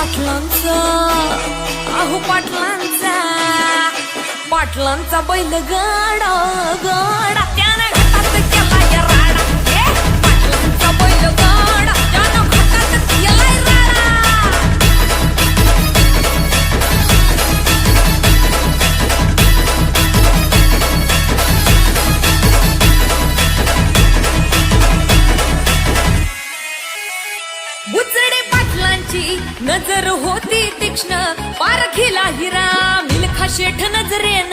पाटलांचा, अहो पाटलांचा, पाटलांचा बैल गाडा गाडा त्यानं घाटात केला या राडा. पाटलांचा बैल गाडा त्यानं घाटात केला राडा. बुचडे पाटलांची नजर होती तीक्ष्ण, पारखीला हिरा मिल्खा शेठ नजरेनं